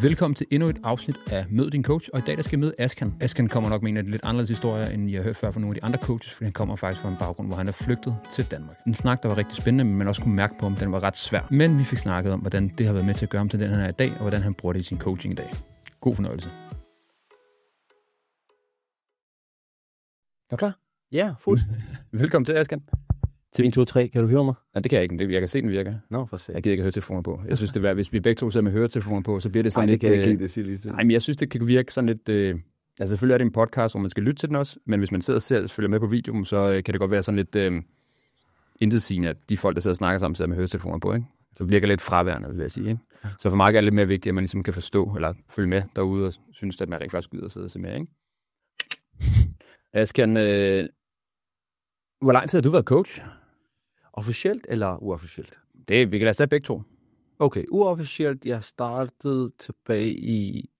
Velkommen til endnu et afsnit af Mød din coach, og i dag der skal jeg møde Askan. Askan kommer nok med en af de lidt anderledes historier, end jeg har hørt før fra nogle af de andre coaches, fordi han kommer faktisk fra en baggrund, hvor han er flygtet til Danmark. En snak, der var rigtig spændende, men man også kunne mærke på, om den var ret svær. Men vi fik snakket om, hvordan det har været med til at gøre ham til den, han er i dag, og hvordan han bruger det i sin coaching i dag. God fornøjelse. Er du klar? Ja, fuldstændig. Velkommen til, Askan. Til 1, 2, 3, kan du høre mig? Ja, det kan jeg ikke. Jeg kan se, den virker. Nå, for sat. Jeg gider ikke have høretelefoner på. Jeg synes, det er værd, hvis vi begge to sidder med høretelefoner på, så bliver det sådan lidt... Nej, det lidt... kan jeg ikke sige lige til. Nej, men jeg synes, det kan virke sådan lidt... Altså, selvfølgelig er det en podcast, hvor man skal lytte til den også, men hvis man sidder og selv følger med på videoen, så kan det godt være sådan lidt intetsigende, at de folk, der sidder og snakker sammen, sidder med høretelefoner på, ikke? Så virker lidt fraværende, vil jeg sige, ikke? Så for mig er det lidt mere vigtigt, at man ligesom kan forstå, eller følge med derude, og synes, at man rigtig faktisk gider at sidde og se med, ikke? Askan, hvor lang tid har du været coach? Officielt eller uofficielt? Vi kan lade os tage begge to. Okay, uofficielt, jeg startede tilbage i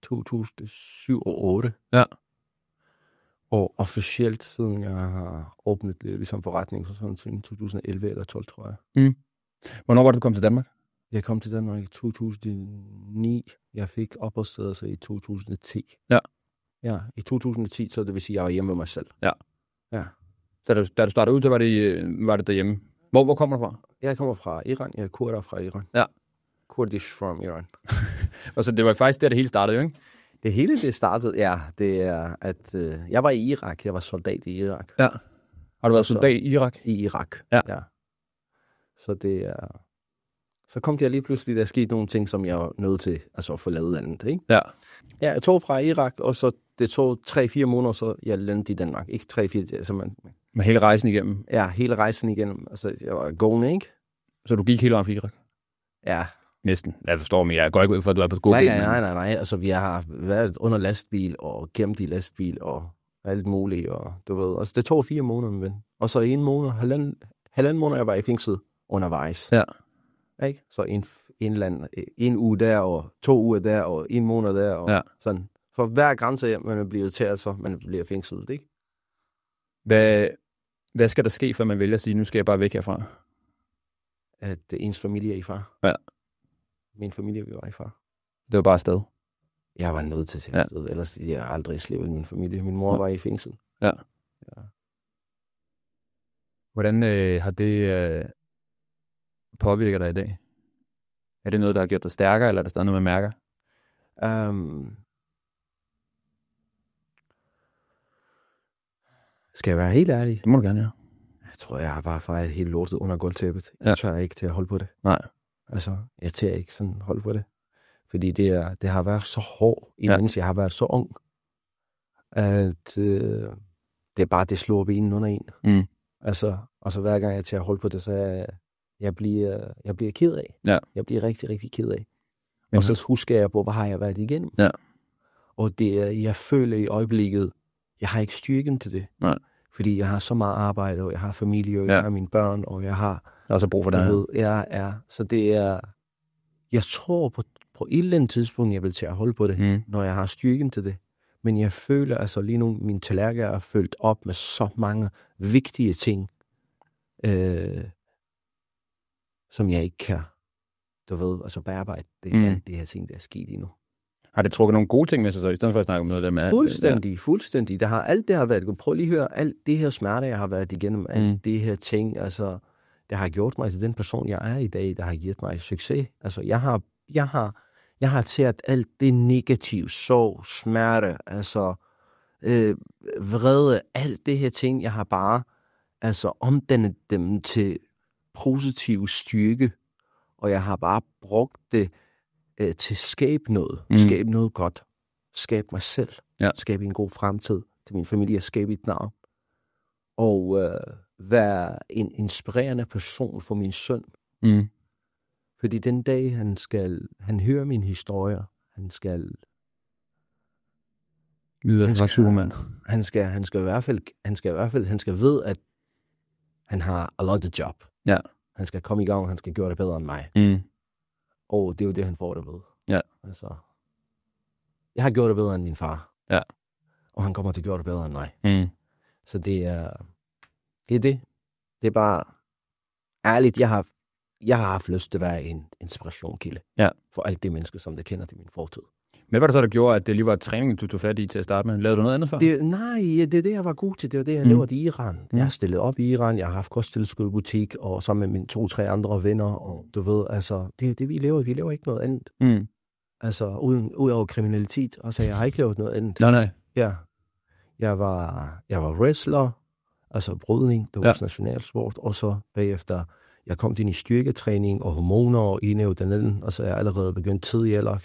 2007 og 2008. Ja. Og officielt, siden jeg har åbnet det ligesom forretning, så sådan siden 2011 eller 12, tror jeg. Mm. Hvornår var det, du kom til Danmark? Jeg kom til Danmark i 2009. Jeg fik opholdstilladelse i 2010. Ja. Ja, i 2010, så det vil sige, at jeg var hjemme ved mig selv. Ja. Ja. Da du startede ud, så var det derhjemme. Hvor kommer du fra? Jeg kommer fra Iran. Jeg er kurder fra Iran. Ja. Kurdish from Iran. Og så det var faktisk der, det hele startede, jo, ikke? Det hele, det startede, ja. Det er, at jeg var i Irak. Jeg var soldat i Irak. Ja. Har du været soldat i Irak? I Irak, ja. Så det er... Så kom jeg lige pludselig, der skete nogle ting, som jeg var nødt til at forlade landet, ikke? Ja. Ja, jeg tog fra Irak, og så det tog 3-4 måneder, så jeg landede i Danmark. Ikke 3-4, altså man... Med hele rejsen igennem? Ja, hele rejsen igennem. Altså, jeg var gående, ikke? Så du gik hele vejen fra Irak? Ja. Næsten. Jeg forstår mig. Jeg går ikke ud for, at du er på god ben. Nej. Altså, vi har været under lastbil, og gemt i lastbil, og alt muligt, og du ved. Altså, det tog 4 måneder, men. Og så 1 måned, halvanden måned, jeg var i fængsel undervejs. Ja. Ikke? Så en uge der, og 2 uger der, og 1 måned der, og sådan. For hver grænse, man bliver irriteret, så man bliver fængslet, ikke? Hvad skal der ske, før man vælger at sige, nu skal jeg bare væk herfra? At ens familie er i far. Ja. Min familie var i far. Det var bare afsted? Jeg var nødt til at afsted, ellers jeg har aldrig slippet min familie. Min mor var i fængsel. Ja. Hvordan har det påvirket dig i dag? Er det noget, der har gjort dig stærkere, eller er der stadig noget, man mærker? Skal jeg være helt ærlig? Det må du gerne, ja. Jeg tror, jeg har bare fejret helt lortet under gulvtæppet. Jeg tør ikke til at holde på det. Nej. Altså, jeg tør ikke sådan holde på det. Fordi det har været så hårdt, imens jeg har været så ung, at det er bare, det slår benen under en. Mm. Altså, og så hver gang jeg til at holde på det, så jeg bliver ked af. Ja. Jeg bliver rigtig, rigtig ked af. Og så husker jeg på, hvad har jeg været igennem. Ja. Og jeg føler i øjeblikket, jeg har ikke styrken til det. Nej. Fordi jeg har så meget arbejde, og jeg har familie, og jeg har mine børn, og jeg har... Jeg har også brug for det. Ja. Så det er... Jeg tror på et eller andet tidspunkt, jeg vil til at holde på det, når jeg har styrken til det. Men jeg føler, altså lige nu, min tallerken er fyldt op med så mange vigtige ting, som jeg ikke kan, du ved, altså bearbejde det her ting, der er sket endnu. Har det trukket nogle gode ting med sig så, i stedet for at snakke om noget, der med? Fuldstændig. Alt det har været, prøv lige at høre, alt det her smerte, jeg har været igennem, alt det her ting, altså, det har gjort mig til den person, jeg er i dag, der har givet mig succes. Altså, jeg har taget alt det negative, sorg, smerte, altså, vrede, alt det her ting, jeg har bare, altså, omdannet dem til positiv styrke, og jeg har bare brugt det til skabe noget godt, skabe mig selv, skabe en god fremtid til min familie, skabe et navn, og være en inspirerende person for min søn. Fordi den dag, han hører min historie, han skal vide, at han har a lot of job. Ja. Han skal komme i gang, han skal gøre det bedre end mig. Og det er jo det, han får det ved. Ja. Altså, jeg har gjort det bedre end min far. Ja. Og han kommer til at gøre det bedre end mig. Så det er det. Det er bare ærligt, jeg har haft lyst til at være en inspirationskilde for alt det mennesker, som der kender til min fortid. Hvad var det så, der gjorde, at det lige var træning, du tog fat i til at starte med? Lavede du noget andet før? Det er det, jeg var god til. Det var det, jeg lavede i Iran. Jeg har stillet op i Iran. Jeg har haft kosttilskudsbutik, og sammen med mine 2-3 andre venner. Og du ved, altså, det er det, vi laver. Vi laver ikke noget andet. Altså, ud over kriminalitet. Altså, jeg har ikke lavet noget andet. Nej. Ja. Jeg var wrestler, altså brydning, det var også nationalsport, og så bagefter, jeg kom ind i styrketræning og hormoner og en af den anden, og så er jeg allerede begyndt tidlig eller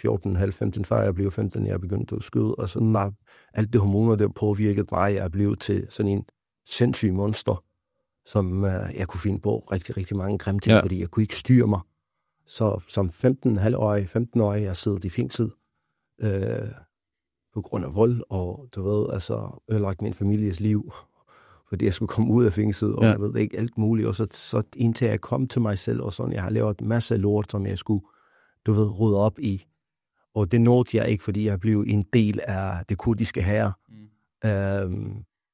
14,5-15, før jeg blev 15, jeg begyndte at skyde, og sådan alt det hormoner, der påvirkede mig, jeg blev til sådan en sindssyg monster, som jeg kunne finde på rigtig, rigtig mange grimme ting, fordi jeg kunne ikke styre mig. Så som 15-årig, jeg sidder i fængsel, på grund af vold, og du ved, altså ødelagt min families liv, fordi jeg skulle komme ud af fængslet, og jeg ved ikke, alt muligt, og så indtil jeg kom til mig selv, og sådan, jeg har lavet en masse lort, som jeg skulle, du ved, rydde op i, og det nåede jeg ikke, fordi jeg blev en del af det kurdiske hær,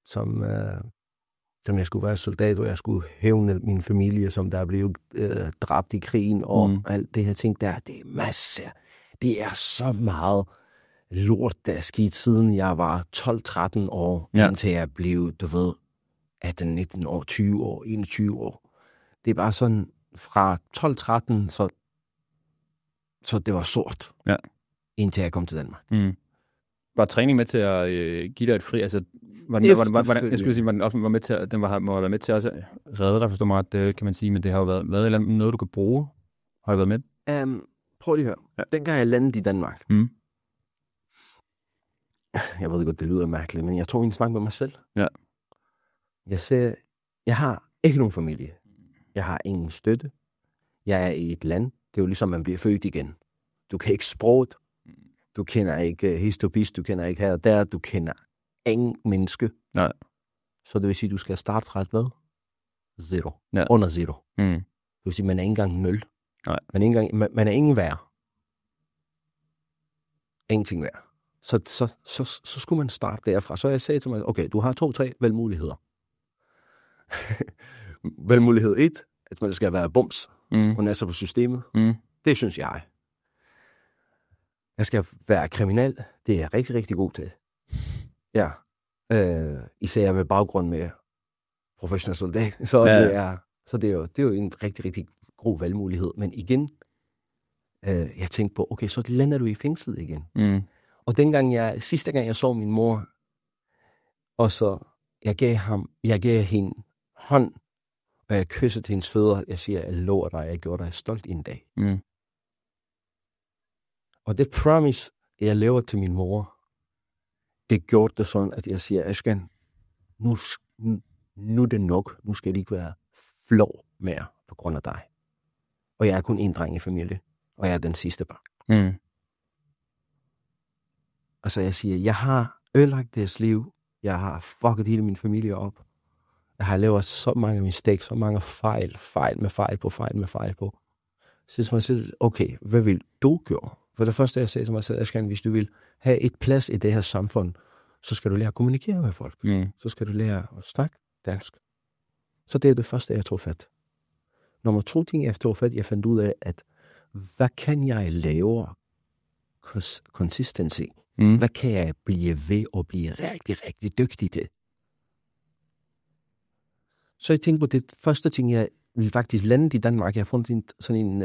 som jeg skulle være soldat, og jeg skulle hævne min familie, som der blev dræbt i krigen, og alt det her ting der, det er masse, det er så meget lort, der er sket siden jeg var 12-13 år, indtil jeg blev, du ved, 18-19 år, 20 år, 21 år. Det er bare sådan, fra 12-13, så det var sort, indtil jeg kom til Danmark. Var træning med til at give dig et fri, altså, var med med til at også redde dig, forstår mig ret, kan man sige, men det har jo været noget, du kan bruge. Har det været med? Prøv lige at høre. Dengang jeg landede i Danmark, jeg ved godt, det lyder mærkeligt, men jeg tog en snak med mig selv. Ja. Jeg sagde, jeg har ikke nogen familie. Jeg har ingen støtte. Jeg er i et land. Det er jo ligesom, man bliver født igen. Du kan ikke sproget. Du kender ikke histopis. Du kender ikke her og der. Du kender ingen menneske. Nej. Så det vil sige, du skal starte fra et hvad? Zero. Ja. Under zero. Det vil sige, man er ikke engang 0. Nej. Man er ingen værd. Ingenting værd. Så skulle man starte derfra. Så jeg sagde til mig, okay, du har 2-3 valgmuligheder. Valgmulighed 1, at man skal være bums, og næste på systemet. Det synes jeg. Jeg skal være kriminel. Det er jeg rigtig, rigtig god til. Ja. Især med baggrund med professionel soldat. Så det er jo en rigtig, rigtig god valgmulighed. Men igen, jeg tænkte på, okay, så lander du i fængslet igen. Og sidste gang jeg så min mor, og så jeg gav hende hånd, og jeg kyssede hendes fødder. Jeg siger, jeg lover dig, jeg gjorde dig stolt en dag. Og det promise, jeg laver til min mor, det gjorde det sådan, at jeg siger, Ashkan, nu er det nok. Nu skal det ikke være flov mere på grund af dig. Og jeg er kun en dreng i familie, og jeg er den sidste barn. Altså jeg siger, jeg har ødelagt deres liv. Jeg har fucket hele min familie op. Jeg har lavet så mange mistakes, så mange fejl på. Så jeg siger, okay, hvad vil du gøre? For det første, jeg sagde til mig selv, Ashkan, hvis du vil have et plads i det her samfund, så skal du lære at kommunikere med folk. Så skal du lære at snakke dansk. Så det er det første, jeg tog fat. Nummer 2 ting, jeg tog fat, jeg fandt ud af, at hvad kan jeg lave consistency? Hvad kan jeg blive ved at blive rigtig, rigtig dygtig til? Så jeg tænkte på det første ting, jeg ville faktisk lande i Danmark. Jeg har fundet sådan en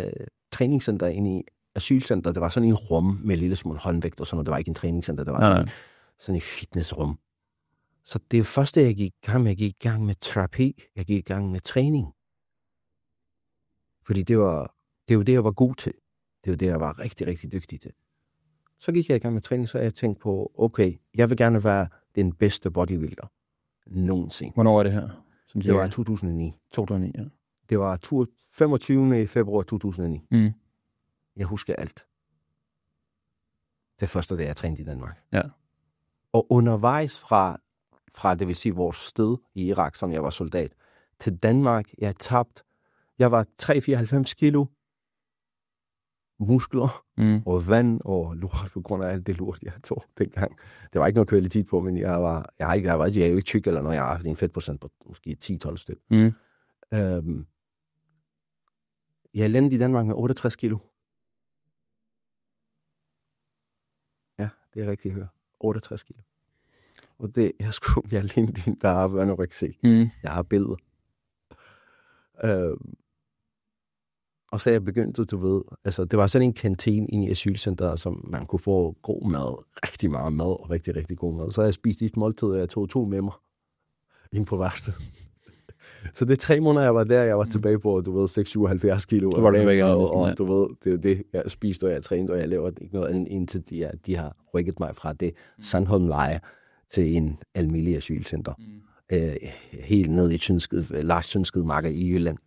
træningscenter inde i asylcenter. Det var sådan en rum med lille smule håndvægt og sådan noget. Det var ikke en træningscenter, det var sådan en fitnessrum. Så det første, jeg gik i gang med, jeg gik i gang med terapi. Jeg gik i gang med træning. Fordi det er jo det, jeg var god til. Det er jo det, jeg var rigtig, rigtig dygtig til. Så gik jeg i gang med træning, så jeg tænkte på, okay, jeg vil gerne være den bedste bodybuilder nogensinde. Hvornår var det her? Det var 2009. 2009, ja. Det var 25. februar 2009. Jeg husker alt. Det første, da jeg trænede i Danmark. Ja. Og undervejs fra det vil sige vores sted i Irak, som jeg var soldat, til Danmark, jeg var 394 kilo muskler og vand og lort på grund af alt det lort, jeg tog dengang. Det var ikke noget kvalitet på, men jeg er jo ikke tyk eller noget. Jeg har haft en fedtprocent på måske 10-12 stykker. Jeg landede i Danmark med 68 kilo. Ja, det er rigtigt at høre. 68 kilo. Og det, jeg landede der har anoreksi. Jeg har billeder. Og så er jeg begyndt, du ved, altså det var sådan en kantine inde i asylcenteret, som man kunne få god mad, rigtig meget mad, og rigtig, rigtig god mad. Så jeg spiste et måltid, og jeg tog 2 med mig ind på værste. Så det 3 måneder, jeg var der, jeg var tilbage på, du ved, 6-77 kilo. Så var du tilbage og du ved, det er det, jeg spiste, og jeg trænede, og jeg laver ikke noget andet, indtil de har rykket mig fra det Sandholm-leje til en almindelig asylcenter. Helt ned i Lars Synskede Marker i Jylland.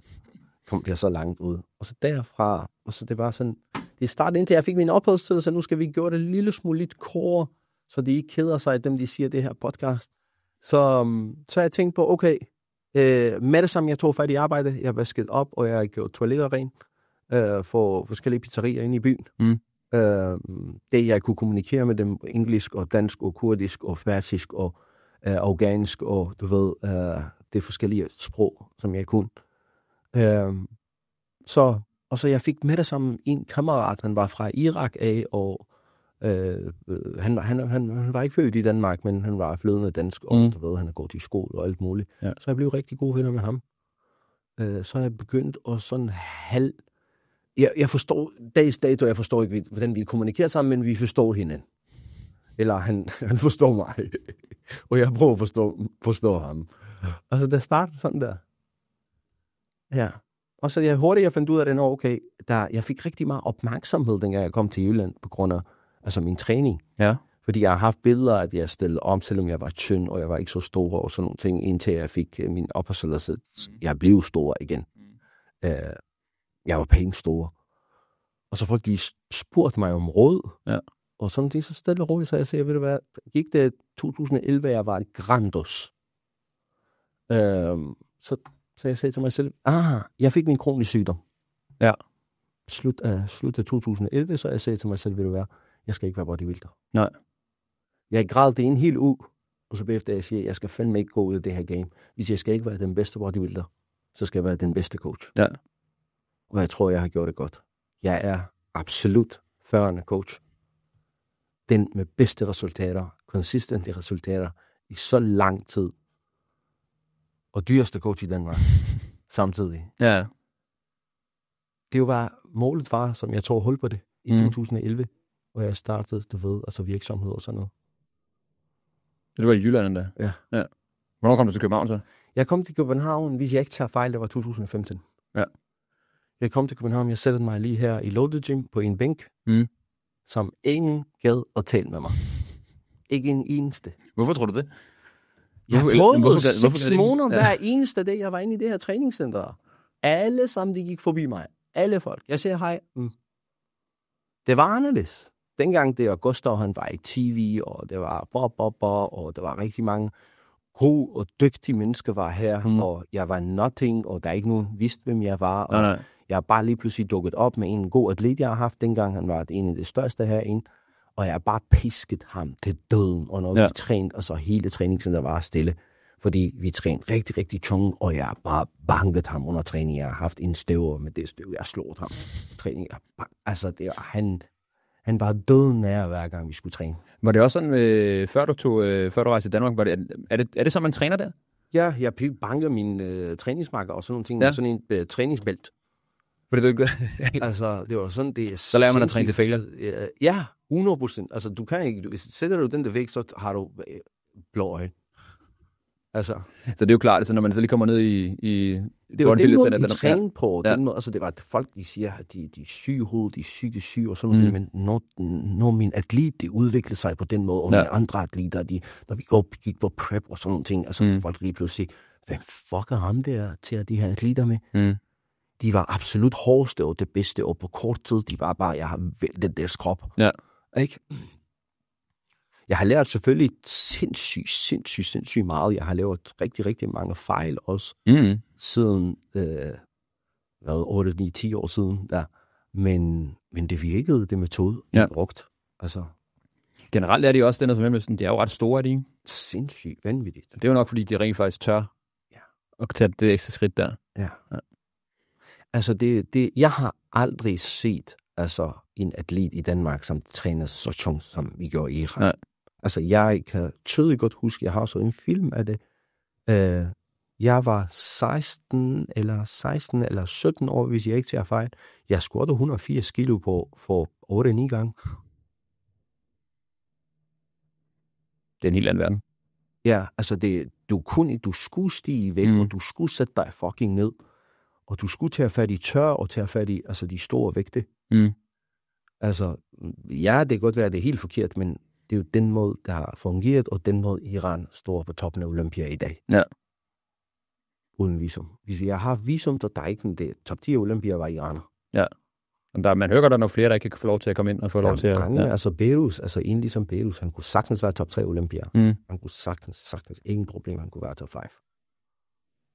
Kom jeg så langt ud. Og så derfra, og så det var sådan, det startede indtil jeg fik min opholdstid, så nu skal vi gøre det en lille smule lidt kort, så de ikke keder sig, dem de siger det her podcast. Så jeg tænkte på, okay, med det samme, jeg tog fat i arbejde, jeg vaskede op, og jeg gjorde toiletter ren for forskellige pizzerier inde i byen. Det, jeg kunne kommunikere med dem, engelsk og dansk og kurdisk og persisk og afghansk og du ved, det forskellige sprog, som jeg kunne. Så jeg fik med det samme en kammerat, han var fra Irak af, og han var ikke født i Danmark, men han var flydende dansk, og du ved, han har gået i skole og alt muligt. Ja. Så jeg blev rigtig gode venner med ham. Så jeg begyndt at sådan jeg forstår, dags dato, jeg forstår ikke, hvordan vi kommunikerer sammen, men vi forstår hinanden. Eller han forstår mig, og jeg prøver at forstå ham. Altså, det startede sådan der. Ja. Og så jeg hurtigt fandt ud af det, okay, jeg fik rigtig meget opmærksomhed, dengang jeg kom til Jylland, på grund af min træning. Ja. Fordi jeg har haft billeder, at jeg stillede om, selvom jeg var tynd, og jeg var ikke så stor, og sådan nogle ting, indtil jeg fik min opholdstilladelse. Jeg blev stor igen. Jeg var pænt stor. Og så folk, de spurgte mig om råd. Ja. Og sådan det så stille og roligt, så jeg sagde, ved du hvad, gik det 2011, jeg var et grandos. Så jeg sagde til mig selv, jeg fik min kronisk sygdom. Ja. Slut af 2011, så jeg sagde til mig selv, ved du hvad, jeg skal ikke være bodybuilder. Nej. Jeg græd det en hel uge, og så bagefter jeg siger, jeg skal fandme ikke gå ud af det her game. Hvis jeg skal ikke være den bedste bodybuilder, så skal jeg være den bedste coach. Ja. Og jeg tror, jeg har gjort det godt. Jeg er absolut førende coach. Den med bedste resultater, konsistente resultater, i så lang tid. Og dyreste coach i Danmark, samtidig. Ja. Det var målet var, som jeg tog hul på det, i 2011, hvor jeg startede, du ved, altså virksomhed og sådan noget. Det var i Jylland endda? Ja. Hvornår kom du til København så? Jeg kom til København, hvis jeg ikke tager fejl, det var 2015. Ja. Jeg kom til København, jeg satte mig lige her i Loaded Gym på en bænk, som ingen gad at tale med mig. Ikke en eneste. Hvorfor tror du det? Jeg prøvede 6 måneder hver eneste dag, jeg var inde i det her træningscenter. Alle sammen, de gik forbi mig. Alle folk. Jeg siger hej. Det var anderledes. Dengang det var Gustav, han var i tv, og det var og der var rigtig mange gode og dygtige mennesker var her, og jeg var nothing, og der er ikke nogen vidste, hvem jeg var. Og jeg har bare lige pludselig dukket op med en god atlet, jeg har haft dengang. Han var en af de største herinde. Og jeg har bare pisket ham til døden. Og når vi trænede, og så hele træningscenteret var stille. Fordi vi trænede rigtig, rigtig tungt, og jeg har bare banket ham under træning. Jeg har haft en støver med det støv, jeg slået ham. Træning, altså, han var døden nær hver gang, vi skulle træne. Var det også sådan, før du rejste til Danmark, er det så, man træner der? Ja, jeg banker mine træningsmarker og sådan nogle ting, med sådan en træningsbælt. Altså, det var sådan, det er så lærer man at træne til failure? Ja, 100%. Altså, du kan ikke, hvis sætter du den der væk, så har du blå øjne. Altså. Så det er jo klart, så når man så lige kommer ned i det var den måde, vi trænede på. Ja. Den måde, altså, det var, at folk, de siger, at de er syge i hovedet, de er psykisk syge og sådan noget. Men når min atlet, det udviklede sig på den måde, og med andre atleter, når vi gik på prep og sådan nogle ting, altså folk lige pludselig, hvad fucker ham der til de her atleter med? De var absolut hårdeste og det bedste, og på kort tid, de var bare, jeg har væltet deres krop. Ja. Ikke? Jeg har lært selvfølgelig sindssygt meget. Jeg har lavet rigtig, rigtig mange fejl også, siden 8, 9, 10 år siden. Der. Men det virkede, det metode, jeg brugt. Altså. Generelt er det jo også den her Mellemøsten, det er jo ret store, er de ikke? Sindssygt vanvittigt. Det er jo nok, fordi de rent faktisk tør at tage det ekstra skridt der. Ja. Altså, jeg har aldrig set en atlet i Danmark, som træner så tungt, som vi gjorde i Iran. Nej. Altså, jeg kan tydeligt godt huske, jeg har så en film af det. Jeg var 16 eller 17 år, hvis jeg ikke tager fejl. Jeg squattede 180 kilo for 8-9 gange. Det er en helt anden verden. Ja, altså, du skulle stige væk, og du skulle sætte dig fucking ned. Og du skulle tage fat i tør og tage fat i de store vægte. Altså, ja, det kan godt være, det er helt forkert, men det er jo den måde, der har fungeret, og den måde, Iran står på toppen af Olympia i dag. Ja. Uden visum. Hvis jeg har visum, så der er ikke det. Top 10 Olympia var iraner. Ja. Man hører godt, der er nogle flere, der ikke kan få lov til at komme ind og få lov til at... Altså Behruz, en ligesom Behruz, han kunne sagtens være top 3 Olympia. Han kunne sagtens, ingen problem, han kunne være top 5.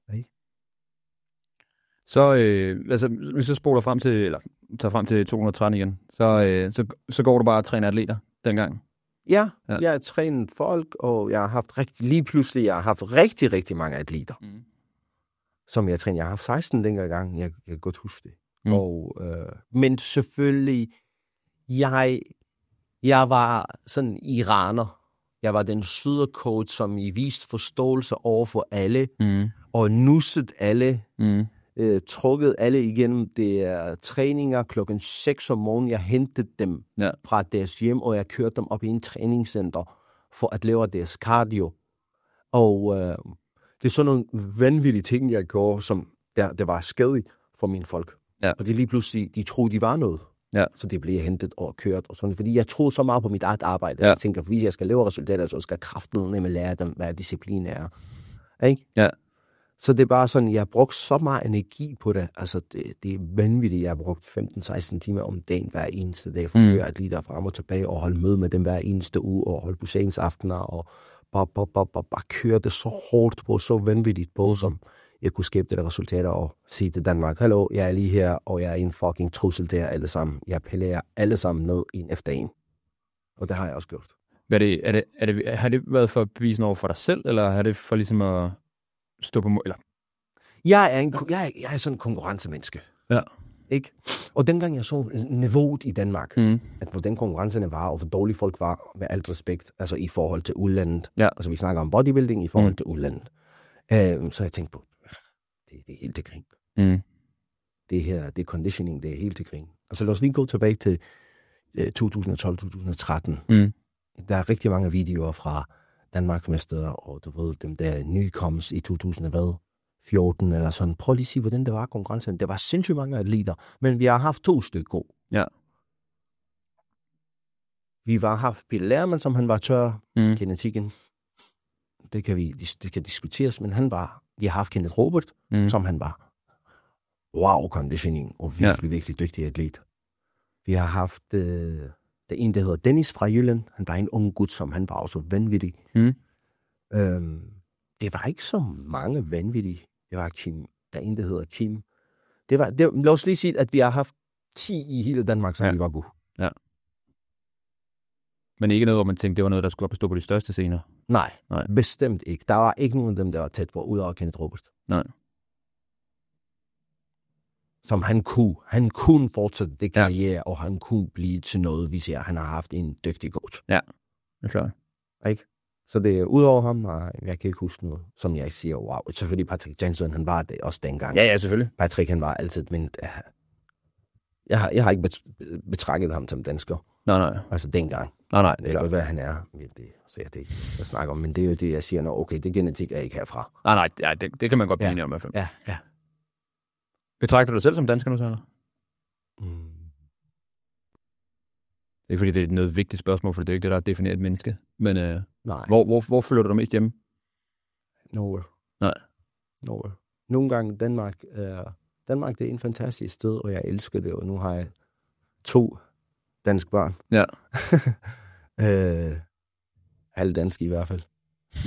Okay. Så, hvis du spoler frem til, eller tager frem til 213 igen, så går du bare og træner atleter dengang? Ja, jeg har trænet folk, og jeg har haft rigtig, rigtig mange atleter, som jeg træner. Jeg har haft 16 dengang, jeg kan godt huske det. Men selvfølgelig, jeg var sådan iraner. Jeg var den søde coach, som I viste forståelse over for alle, og nusset alle, trukket alle igennem det træninger klokken 6 om morgenen. Jeg hentede dem fra deres hjem, og jeg kørte dem op i en træningscenter for at lave deres cardio. Og det er sådan nogle vanvittige ting, jeg gjorde, som der var skadeligt for mine folk. Ja. Og det lige pludselig, de troede, de var noget. Ja. Så det blev hentet og kørt og sådan. Fordi jeg troede så meget på mit eget arbejde. Jeg tænker, hvis jeg skal lave resultater, så skal kraften nemlig lære dem, hvad disciplin er. Ikke? Ja. Så det er bare sådan, jeg har brugt så meget energi på det. Altså, det er vanvittigt. Jeg har brugt 15-16 timer om dagen hver eneste dag, for at gøre atleter frem og tilbage, og holde møde med dem hver eneste uge, og holde aftener og bare køre det så hårdt på, så vanvittigt på, som jeg kunne skabe det der resultater, og sige til Danmark, hallo, jeg er lige her, og jeg er en fucking trussel der alle sammen. Jeg piller alle sammen ned en efter en. Og det har jeg også gjort. Har det været for at bevise noget for dig selv, eller har det for ligesom at stå på mål? Eller? Jeg er sådan en konkurrencemenneske. Ja. Ikke? Og dengang jeg så niveauet i Danmark, at hvordan konkurrencerne var, og hvor dårlige folk var, med alt respekt, altså i forhold til udlandet. Ja. Altså vi snakker om bodybuilding i forhold til udlandet. Så jeg tænkte på, det er helt til grin. Det her, det er conditioning, det er helt til grin. Altså lad os lige gå tilbage til 2012-2013. Der er rigtig mange videoer fra Danmarksmestre, og du ved, dem der nykoms i 2014 eller sådan. Prøv lige at sige, hvordan det var konkurrencen. Det var sindssygt mange atleter, men vi har haft 2 stykker god. Ja. Vi har haft Peter Lerman, som han var tør, genetikken. Det kan diskuteres, men vi har haft Kenneth Robert, som han var conditioning, og virkelig, virkelig dygtig atlet. Vi har haft der en, der hedder Dennis fra Jylland. Han var en ung gut, som han var også vanvittig. Det var ikke så mange vanvittige. Det var Kim. Der er en, der hedder Kim. Lad os lige sige, at vi har haft 10 i hele Danmark, som vi var gode. Ja. Men ikke noget, hvor man tænkte, det var noget, der skulle op og stå på de største scener? Nej, bestemt ikke. Der var ikke nogen af dem, der var tæt på, udover Kenneth Robert. Nej. Som han kunne fortsætte det karriere, og han kunne blive til noget, hvis han har haft en dygtig coach. Ja, det er klart. Ikke? Så det er udover ham, jeg kan ikke huske noget, som jeg siger, wow. Selvfølgelig Patrick Jensen, han var det også dengang. Ja, selvfølgelig. Patrick, han var altid, men jeg har ikke betragtet ham som dansker. Nej. Altså dengang. Nej. Det er godt, hvad han er. Så jeg det ikke, jeg snakker om, men det er jo det, jeg siger, okay, det genetik er ikke herfra. Nej, det kan man godt blive enig om i hvert fald. Ja. Betragter du dig selv som dansker nu, så? Det er ikke fordi, det er noget vigtigt spørgsmål, for det er ikke det, der definerer et menneske. Men nej. Hvor føler du dig mest hjemme? Nowhere. Nej. Nowhere. Nogle gange Danmark, det er en fantastisk sted, og jeg elsker det, og nu har jeg 2 danske børn. Ja. Halvdanske i hvert fald.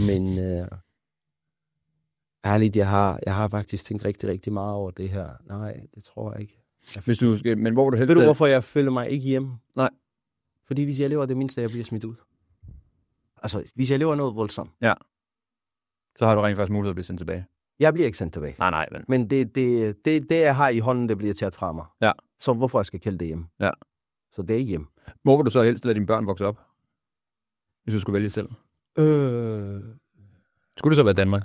Men ærligt, jeg har faktisk tænkt rigtig, rigtig meget over det her. Nej, det tror jeg ikke. Men hvor du helst... Ved du, hvorfor jeg føler mig ikke hjemme? Nej. Fordi hvis jeg lever det mindste, jeg bliver smidt ud. Altså, hvis jeg lever noget voldsomt. Ja. Så har du rent faktisk mulighed at blive sendt tilbage. Jeg bliver ikke sendt tilbage. Nej. Men det jeg har i hånden, det bliver taget fra mig. Ja. Så hvorfor jeg skal kalde det hjem? Ja. Så det er hjem. Hvor vil du så helst lade dine børn vokse op? Hvis du skulle vælge selv. Skulle det så være Danmark?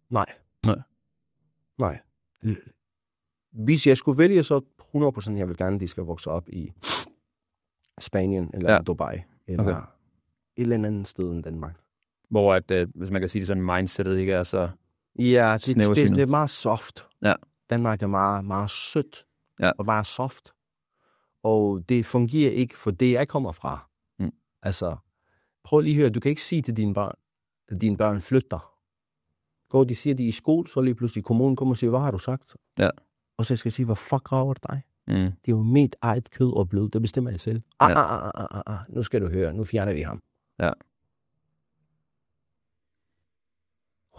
Nej. Hvis jeg skulle vælge, så 100% jeg vil gerne, de skal vokse op i Spanien eller Dubai. Eller et eller andet sted end Danmark. Hvor, at, hvis man kan sige det sådan, mindsetet ikke er så ja, det er meget soft. Ja. Danmark er meget, meget sødt og meget soft. Og det fungerer ikke for det, jeg kommer fra. Altså, prøv lige at høre, du kan ikke sige til dine børn, at dine børn flytter. Går de siger, de er i skole, så lige pludselig kommunen kommer og siger, hvad har du sagt? Ja. Og så skal jeg sige, hvad fuck rager det dig? Det er jo mit eget kød og blod, det bestemmer jeg selv. Nu skal du høre, nu fjerner vi ham. Ja.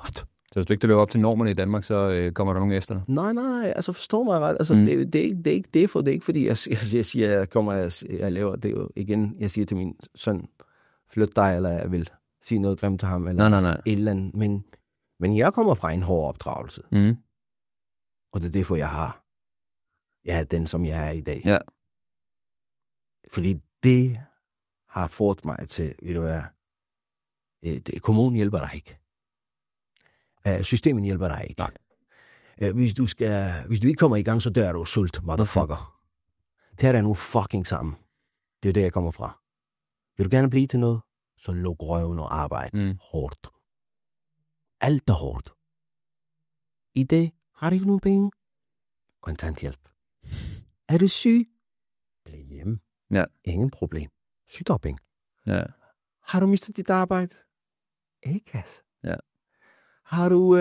What? Så hvis du ikke løber op til normerne i Danmark, så kommer der nogen efter dig? Nej, altså forstå mig ret. Altså, det er ikke det, for det er ikke fordi, jeg siger, jeg laver det jo igen. Jeg siger til min søn, flyt dig, eller jeg vil sige noget grimt til ham, eller nej. et eller andet. Men jeg kommer fra en hård opdragelse. Og det er derfor, jeg er den, som jeg er i dag. Ja. Fordi det har fået mig til, ved du hvad, kommunen hjælper dig ikke. Systemet hjælper dig ikke. Nej. Hvis du ikke kommer i gang, så dør du sult, motherfucker. Tag dig nu fucking sammen. Det er det, jeg kommer fra. Vil du gerne blive til noget, så luk røven og arbejde hårdt. Alt er hårdt. I dag har du ikke nogen penge. Kontanthjælp. Er du syg? Bliv hjemme. Ja. Ingen problem. Sygdagpenge. Ja. Har du mistet dit arbejde? A-kasse. Ja. Har du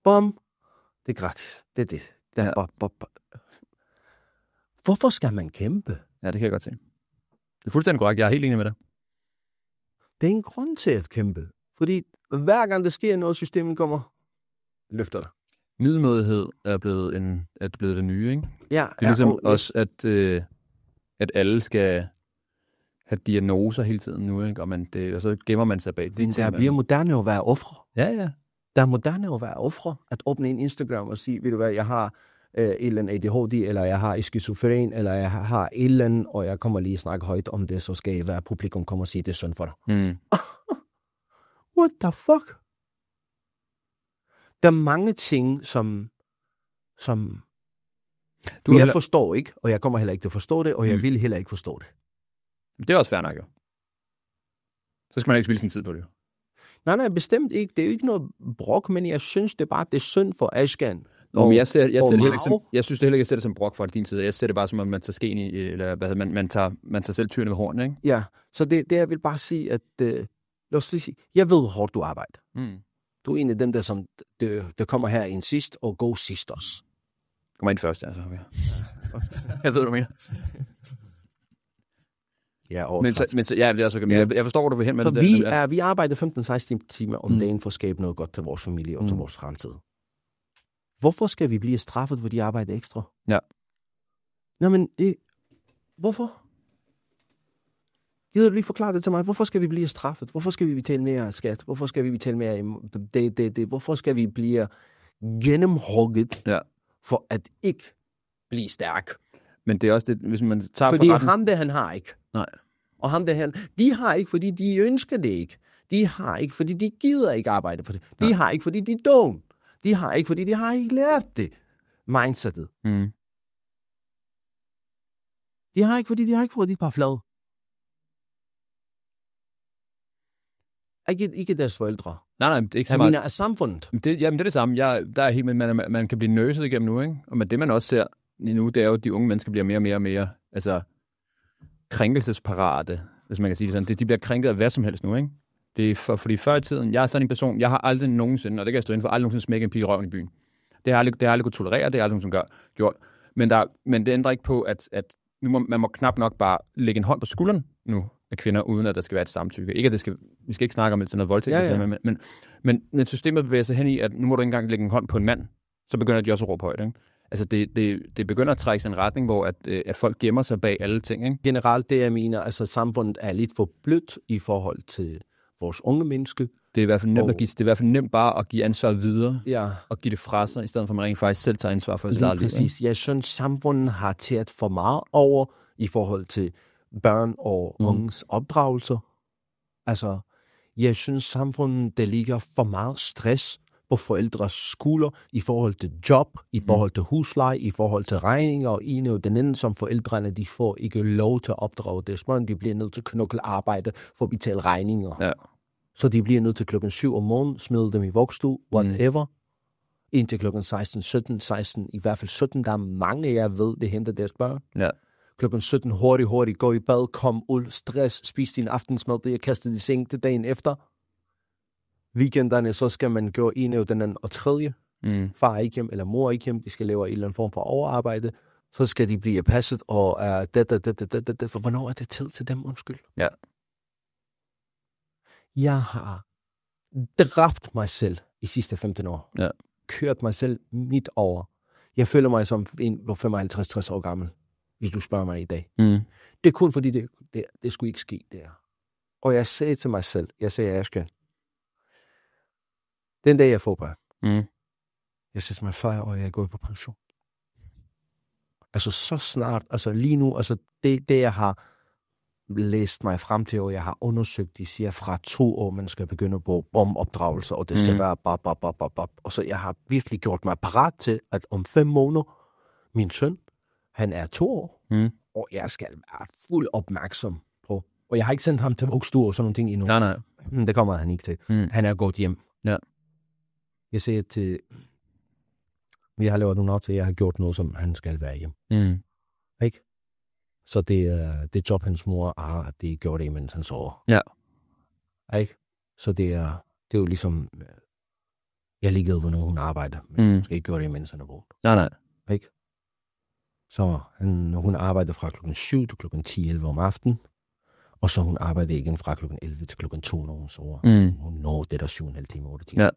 bom? Det er gratis. Det er det. Hvorfor skal man kæmpe? Ja, det kan jeg godt se. Det er fuldstændig korrekt. Jeg er helt enig med dig. Det er en grund til at kæmpe. Fordi hver gang der sker noget, systemet kommer, løfter dig. Middelmådighed er blevet det nye, ikke? Ja. Det er ligesom også, at alle skal have diagnoser hele tiden nu, ikke? Og så gemmer man sig bag det. Der bliver moderne at være ofre. Ja. Der er moderne at være ofre. At åbne en Instagram og sige, ved du hvad, jeg har et eller andet ADHD, eller jeg har skizofren, eller jeg har et eller andet, og jeg kommer lige at snakke højt om det, så skal jeg være publikum kommer og sige, det er synd for dig. What the fuck? Der er mange ting, som jeg forstår ikke, og jeg kommer heller ikke til at forstå det, og jeg vil heller ikke forstå det. Det er også fair nok, jo. Så skal man ikke spille sin tid på det. Nej, bestemt ikke. Det er jo ikke noget brok, men jeg synes, det er synd for Ashkan. Men jeg synes det heller ikke, jeg ser det som brok fra din side. Jeg ser det bare som, at man tager skeen i, eller man tager selv tyrene ved hornene, ikke? Ja, så det jeg vil bare sige, at lad os lige sige, jeg ved, hvor hårdt du arbejder. Du er en af dem, der som der kommer her ind sidst, og går sidst også. Kommer ind først, ja. Så okay. Jeg ved, hvad du mener. Ja, men det er også okay. Jeg forstår, hvor du vil hen med så det. Vi arbejder 15-16 timer om dagen for at skabe noget godt til vores familie og til vores fremtid. Hvorfor skal vi blive straffet, for de arbejder ekstra? Ja. Nå, men hvorfor? Gider du lige forklare det til mig? Hvorfor skal vi blive straffet? Hvorfor skal vi betale mere skat? Hvorfor skal vi betale mere Hvorfor skal vi blive gennemhugget for at ikke blive stærk? Men det er også det, hvis man tager fordi ham der, han har ikke. Nej. Og ham der, de har ikke, fordi de ønsker det ikke. De har ikke, fordi de gider ikke arbejde for det. De har ikke, fordi de er dumme. De har ikke, fordi de har ikke lært det. Mindsetet. De har ikke, fordi de har ikke fået dit par flade. Ikke deres forældre. Nej, det er ikke så meget. Jeg mener, af samfundet. Det er det samme. Der er helt med, man kan blive nøset igennem nu, ikke? Og men det, man også ser nu, det er jo, at de unge mennesker bliver mere og mere, altså, krænkelsesparate, hvis man kan sige det sådan. De bliver krænket af hvad som helst nu, ikke? Det er fordi før i tiden, jeg er sådan en person, jeg har aldrig nogensinde, og det kan jeg stå inden for, aldrig nogensinde smække en pige i røven i byen. Det har jeg aldrig kunne tolerere, det har aldrig nogensinde gjort. Men det ændrer ikke på, at man må knap nok bare lægge en hånd på skulderen nu af kvinder, uden at der skal være et samtykke. Ikke at vi skal ikke snakke om sådan noget voldtægt, men systemet bevæger sig hen i, at nu må du ikke engang lægge en hånd på en mand, så begynder de også at råbe højt, ikke? Altså, det begynder at trække sig en retning, hvor at folk gemmer sig bag alle ting, ikke? Generelt, det jeg mener, altså samfundet er lidt for blødt i forhold til vores unge mennesker. Det er i hvert fald nemt, det er i hvert fald nemt bare at give ansvar videre, Ja. og give det fra sig, i stedet for at man rent faktisk selv tager ansvar for sit eget liv. Præcis. Jeg synes, samfundet har taget for meget over i forhold til børn og unges opdragelser. Altså, jeg synes, samfundet, der ligger for meget stress på forældres skuldre i forhold til job, i forhold til husleje, i forhold til regninger, og en og den anden, som forældrene, de får ikke lov til at opdrage deres børn. De bliver nødt til at knokle arbejde for at betale regninger. Ja. Så de bliver nødt til 7:00 om morgenen, smide dem i vugstue, whatever. Indtil 16, 17, 16, i hvert fald 17, der er mange, jeg ved, det henter deres børn. Ja. 17, hurtigt, gå i bad, kom ud, stress, spis din aftensmad, bliver kastet i seng til dagen efter. Weekenderne, så skal man gøre en af den anden og tredje. Far er ikke hjem, eller mor er ikke hjem, de skal lave en eller anden form for overarbejde. Så skal de blive passet, og for hvornår er det tid til dem, undskyld? Ja. Jeg har dræbt mig selv i sidste 15 år. Ja. Kørt mig selv midt over. Jeg føler mig som en på 55-60 år gammel, hvis du spørger mig i dag. Det er kun fordi, det skulle ikke ske der. Og jeg sagde til mig selv, Asger, den dag jeg får børn, jeg siger til mig, far, og jeg er gået på pension. Altså så snart, altså lige nu, altså det jeg har læst mig frem til, og jeg har undersøgt, de siger fra 2 år, man skal begynde på opdragelser, og det skal være og så jeg har virkelig gjort mig parat til, at om 5 måneder, min søn, han er 2 år, og jeg skal være fuld opmærksom på, og jeg har ikke sendt ham til vugstue og sådan nogle ting endnu. Nej. Det kommer han ikke til. Han er gået hjem. Ja. Jeg siger til, vi har lavet nogle aftaler, jeg har gjort noget, som han skal være hjem. Ikke? Så det job, hans mor har, det gjorde det, mens han sover. Ja. Ikke? Så det er jo ligesom, jeg er ligeglad, hvornår hun arbejder, men hun skal ikke gøre det, mens han er vågen. Nej. Ikke? Så hun arbejder fra 7 til 10-11 om aftenen, og så hun arbejder igen fra 11 til 2, når hun sover. Hun når det der 7,5 timer, 8 timer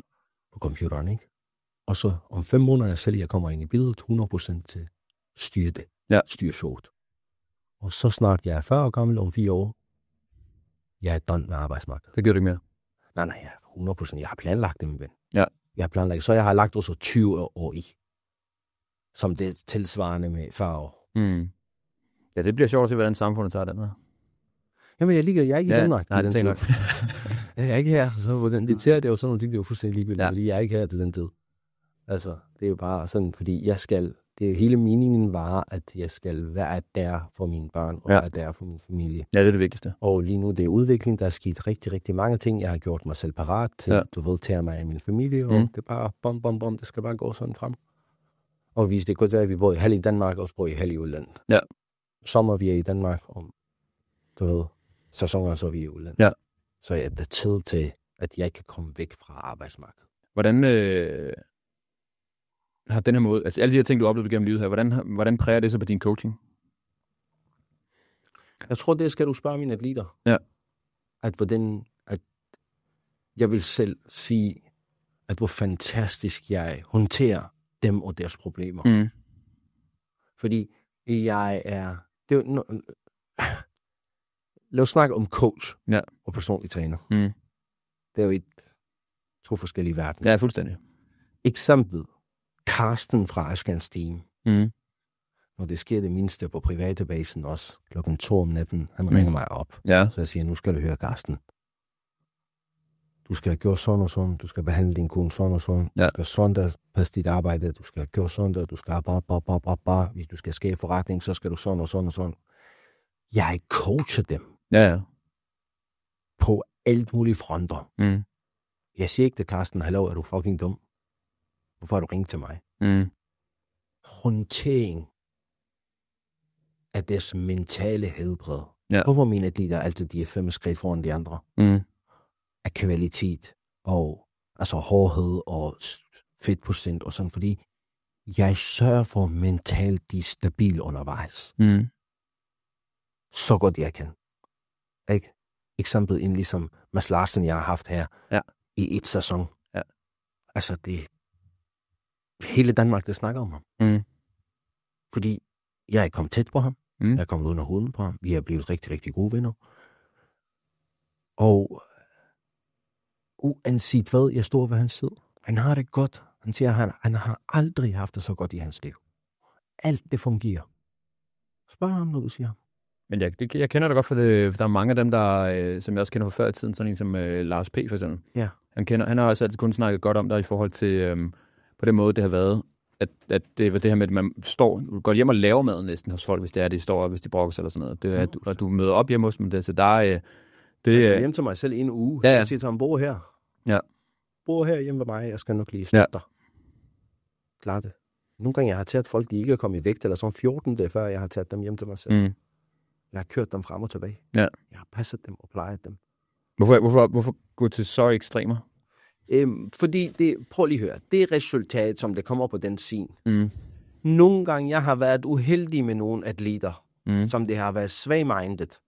på computeren, ikke? Og så om 5 måneder selv, jeg kommer ind i billedet 100% til styre det. Ja. Styre showet. Og så snart jeg er 40 år gammel, om 4 år, jeg er done med arbejdsmarkedet. Det gør du ikke mere? Nej, jeg er 100%. Jeg har planlagt det, min ven. Ja. Jeg har planlagt, så jeg har lagt også 20 år i. Som det er tilsvarende med 40 år. Ja, det bliver sjovt at se, hvordan samfundet tager den her. Jamen, jeg er ikke i Danmark. Nej, det tænker nok. Jeg er ikke her. Så det er jo sådan nogle ting, det er jo fuldstændig ligegyldigt, fordi jeg er ikke her til den tid. Altså, det er jo bare sådan, fordi det er hele meningen var, at jeg skal være der for mine børn, og være der for min familie. Ja, det er det vigtigste. Og lige nu, det er udvikling, der er sket rigtig, rigtig mange ting. Jeg har gjort mig selv parat til, du ved, tage mig af min familie, og det er bare bom, det skal bare gå sådan frem. Og hvis det kunne være, at vi bor i halv i Danmark, og bor i halv i udlandet. Ja. Sommer vi er i Danmark, og du ved, sæsoner så er vi i udlandet. Ja. Så er det tid til, at jeg kan komme væk fra arbejdsmarkedet. Hvordan har den her måde, altså alle de her ting, du har oplevet gennem livet her, hvordan præger det så på din coaching? Jeg tror, det skal du spørge mine atleter. Ja. At jeg vil selv sige, at hvor fantastisk jeg håndterer dem og deres problemer. Fordi jeg er... Lad os snakke om coach og personlig træner. Det er jo 2 forskellige verdener. Ja, fuldstændig. Eksempel. Carsten fra Askerens team. Når det sker det mindste på private-basen også, 2 om natten, han ringer mig op. Ja. Så jeg siger, nu skal du høre, Carsten. Du skal gøre sådan og sådan, du skal behandle din kone sådan og sådan, du skal sådan der passe dit arbejde, du skal gøre sådan der, du skal bare, hvis du skal skabe forretning, så skal du sådan og sådan og sådan. Jeg coacher dem. Ja. På alt mulige fronter. Jeg siger ikke til Carsten, hallo, er du fucking dum? Hvorfor har du ringet til mig? Håndtering af deres mentale helbred. Hvorfor mine atleter altid de er 5 skridt foran de andre? Af kvalitet og altså hårdhed og fedtprocent og sådan, fordi jeg sørger for mentalt de er stabil undervejs. Så godt jeg kan. Ikke? Eksempel en ligesom Mads Larsen, jeg har haft her i 1 sæson. Ja. Altså det hele Danmark, der snakker om ham. Fordi jeg er kommet tæt på ham. Jeg er kommet under huden på ham. Vi er blevet rigtig, rigtig gode venner. Og uanset hvad, jeg står ved hans side. Han har det godt. Han siger, at han har aldrig haft det så godt i hans liv. Alt det fungerer. Spørg ham, når du siger. Men jeg kender det godt, for der er mange af dem, der, som jeg også kender fra før i tiden, sådan en som Lars P. for eksempel. Ja. Han har også altid kun snakket godt om dig i forhold til, på den måde, det har været, at det var det her med, at man går hjem og laver maden næsten hos folk, hvis det er, de står og hvis de brokker sig eller sådan noget. Det er, at du møder op hjemme hos dem, så der er... Jeg hjem til mig selv en uge. Ja. Jeg siger til ham, bor her. Ja. Bor her hjemme ved mig, jeg skal nok lige støtte dig. Klar det. Nogle gange jeg har taget folk, de ikke er kommet i vægt, eller sådan 14 dage før, jeg har taget dem hjem til mig selv. Jeg har kørt dem frem og tilbage. Ja. Jeg har passet dem og plejet dem. Hvorfor gå til så ekstremer? Fordi prøv lige at høre, det resultat, som det kommer på den scene. Nogle gange, jeg har været uheldig med nogle atleter, som det har været svagmindet,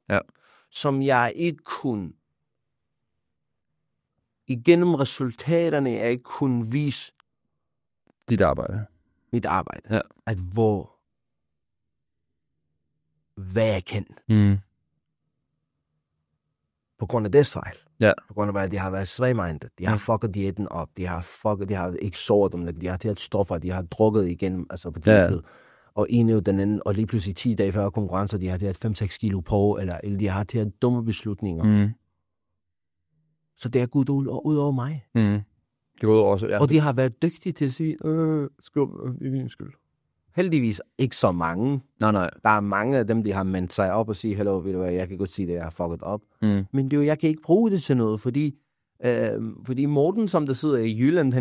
som jeg ikke kunne, igennem resultaterne, jeg ikke kunne vise Dit arbejde. Mit arbejde. Ja. At hvad jeg kan. På grund af det sejl. Ja. På grund af, at de har været svagmindet. De har fucket diæten op. De har ikke sovet om det. De har taget stoffer. De har drukket igennem, altså på diætet. Og en af den anden, og lige pludselig 10 dage før konkurrencer, de har taget 5-6 kilo på, eller de har taget dumme beslutninger. Så det er gået ud over mig. Det går ud over, ja. Og de har været dygtige til at sige, skum, det er din skyld. Heldigvis ikke så mange. Nej. Der er mange af dem, de har mendt sig op og sige, hello, ved du hvad, jeg kan godt sige det, jeg har fucket op. Men det er jo, jeg kan ikke bruge det til noget, fordi Morten, som der sidder i Jylland,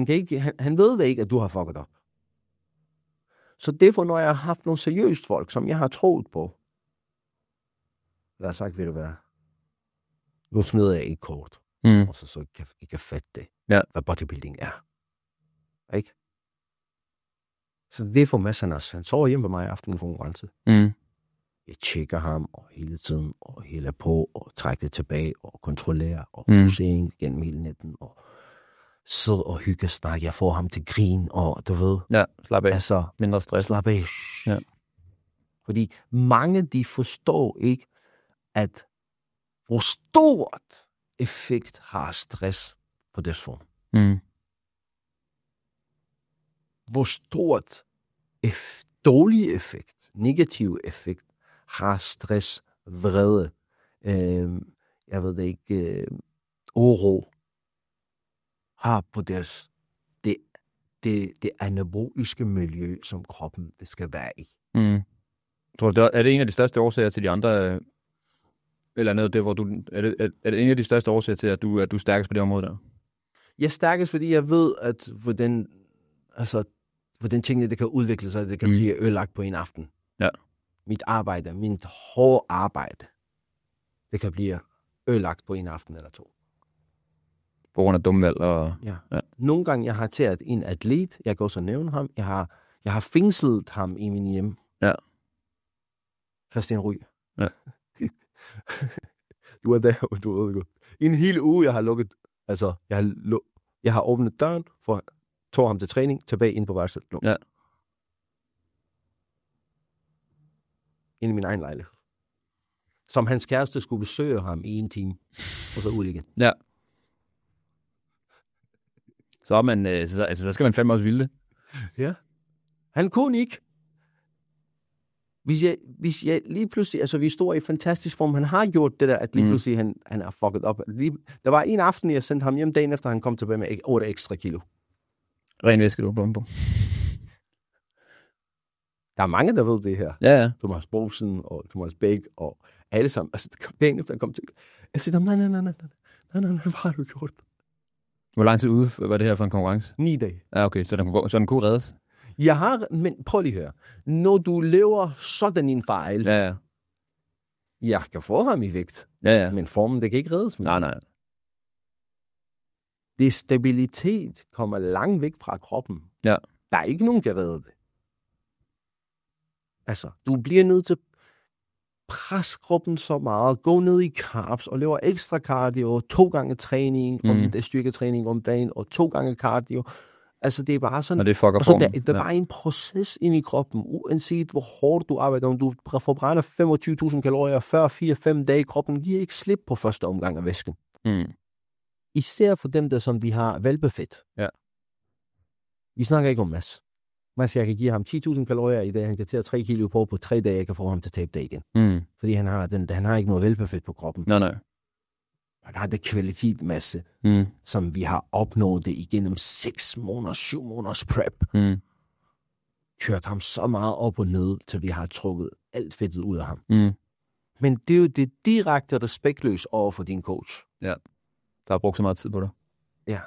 han ved det ikke, at du har fucket op. Så derfor, når jeg har haft nogle seriøst folk, som jeg har troet på, jeg har sagt, ved du hvad, nu smider jeg ikke kort, og så kan I kan fatte det, hvad bodybuilding er. Ikke? Så det får massen også. Han sover hjemme på mig i aften i konkurrence. Jeg tjekker ham og hele tiden, og hælder på, og trækker det tilbage, og kontrollerer, og musering gennem hele natten, og sidder og hygge snak. Jeg får ham til grin, og du ved. Ja, slap af. Altså, mindre stress. Slap af. Ja. Fordi mange, de forstår ikke, at hvor stort effekt har stress på deres form. Hvor stort dårlig effekt, negativ effekt, har stress, vrede, jeg ved det ikke, uro, har på deres, det anaboliske miljø, som kroppen det skal være i. Tror du, er det en af de største årsager til de andre, eller noget der, hvor du, er det en af de største årsager til, at du er stærkest på det område der? Jeg er stærkest, fordi jeg ved, at hvordan tingene det kan udvikle sig, det kan blive ødelagt på en aften. Ja. Mit hårde arbejde, det kan blive ødelagt på en aften eller to. På grund af dumme valg og... Ja. Nogle gange, jeg har taget en atlet, jeg kan også nævne ham, jeg har fængslet ham i min hjem. Ja. Christian Ryg. Ja. Du er der, og du ved det godt. I en hel uge, jeg har lukket, altså, jeg har åbnet døren, tog ham til træning, tilbage ind på værelset. Ja. Ind i min egen lejlighed. Som hans kæreste skulle besøge ham i en time, og så ud igen. Ja. Så er man, så skal man fandme også ville det. Ja. Han kunne ikke. Hvis jeg lige pludselig, altså vi står i fantastisk form, han har gjort det der, at lige pludselig han er fucket op. Der var en aften, jeg sendte ham hjem dagen efter, han kom tilbage med 8 ekstra kilo. Ren væske, du bomber. Der er mange, der ved det her. Ja. Thomas Bosen og Thomas Bæk og alle sammen. Altså, dagen efter han kom til. Jeg siger, nej, hvad har du gjort? Hvor lang tid ude var det her for en konkurrence? 9 dage. Ja, okay, så den kunne reddes? Men prøv lige at høre. Når du lever sådan en fejl, jeg kan få ham i vægt, men formen, det kan ikke reddes. Nej. Det stabilitet kommer langt væk fra kroppen. Ja. Der er ikke nogen, der kan redde det. Altså, du bliver nødt til at presse kroppen så meget, gå ned i carbs og lave ekstra cardio, 2 gange træning, styrketræning om dagen, og 2 gange cardio. Altså, det er bare sådan, og det fucker formen. Der er bare en proces ind i kroppen, uanset hvor hårdt du arbejder, om du forbrænder 25.000 kalorier før 4-5 dage, kroppen giver ikke slip på første omgang af væsken. især for dem, der som de har velbefedt. Ja. Vi snakker ikke om Mads. Mads, jeg kan give ham 10.000 kalorier i dag, han kan tage 3 kilo på 3 dage, jeg kan få ham til at tabe det igen. Fordi han har ikke noget velbefedt på kroppen. Nej. Han har det kvalitetmasse, som vi har opnået det igennem 6 måneder, 7 måneders prep. Kørt ham så meget op og ned, til vi har trukket alt fedtet ud af ham. Men det er jo det direkte respektløs over for din coach. Ja, der har brugt så meget tid på det. Ja.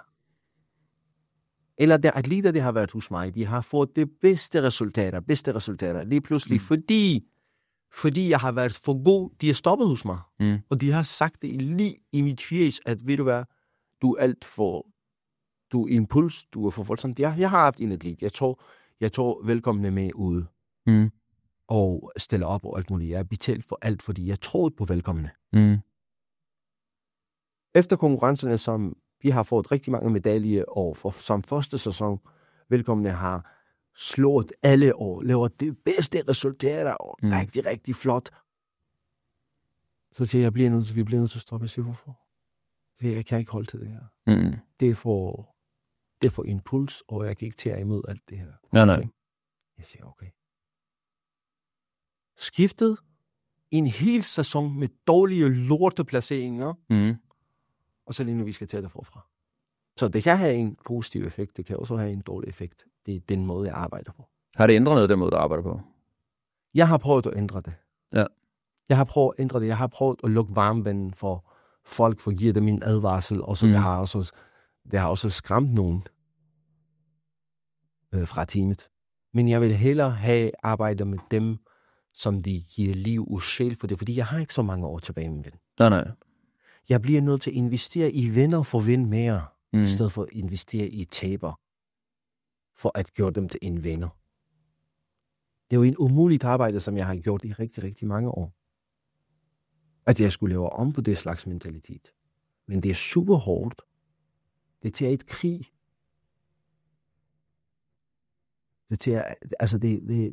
Eller der atleter, der har været hos mig, de har fået det bedste resultater, lige pludselig, fordi jeg har været for god, de er stoppet hos mig. Og de har sagt det lige i mit fjes, at ved du hvad, du er alt for, du er impuls, du er for voldsomt. Jeg har haft en atlet, jeg tror velkomne med ude. Og stiller op og alt muligt. Jeg er betalt for alt, fordi jeg troede på velkomne. Efter konkurrencerne, som vi har fået rigtig mange medaljer, og som første sæson, velkomne har slået alle år, laver det bedste resultater, og rigtig, rigtig flot. Så siger jeg, vi bliver nødt til at stoppe. Jeg siger, hvorfor? Jeg kan ikke holde til det her. Det er for impuls, og jeg kan ikke tage imod alt det her. Nej. Jeg siger, okay. Skiftet en hel sæson med dårlige lorteplaceringer, og så lige nu vi skal tage det forfra. Så det kan have en positiv effekt, det kan også have en dårlig effekt. Det er den måde, jeg arbejder på. Har det ændret noget, den måde, du arbejder på? Jeg har prøvet at ændre det. Ja. Jeg har prøvet at ændre det. Jeg har prøvet at lukke varmevanden for folk, for at give dem en advarsel, og så det har også skræmt nogen fra teamet. Men jeg vil hellere have arbejdet med dem, som de giver liv og sjæl for det, fordi jeg har ikke så mange år tilbage, min ven. Nej. Jeg bliver nødt til at investere i venner for at vinde mere, i stedet for at investere i taber, for at gøre dem til en venner. Det er jo en umuligt arbejde, som jeg har gjort i rigtig, rigtig mange år. At jeg skulle lave om på det slags mentalitet. Men det er super hårdt. Det er et krig.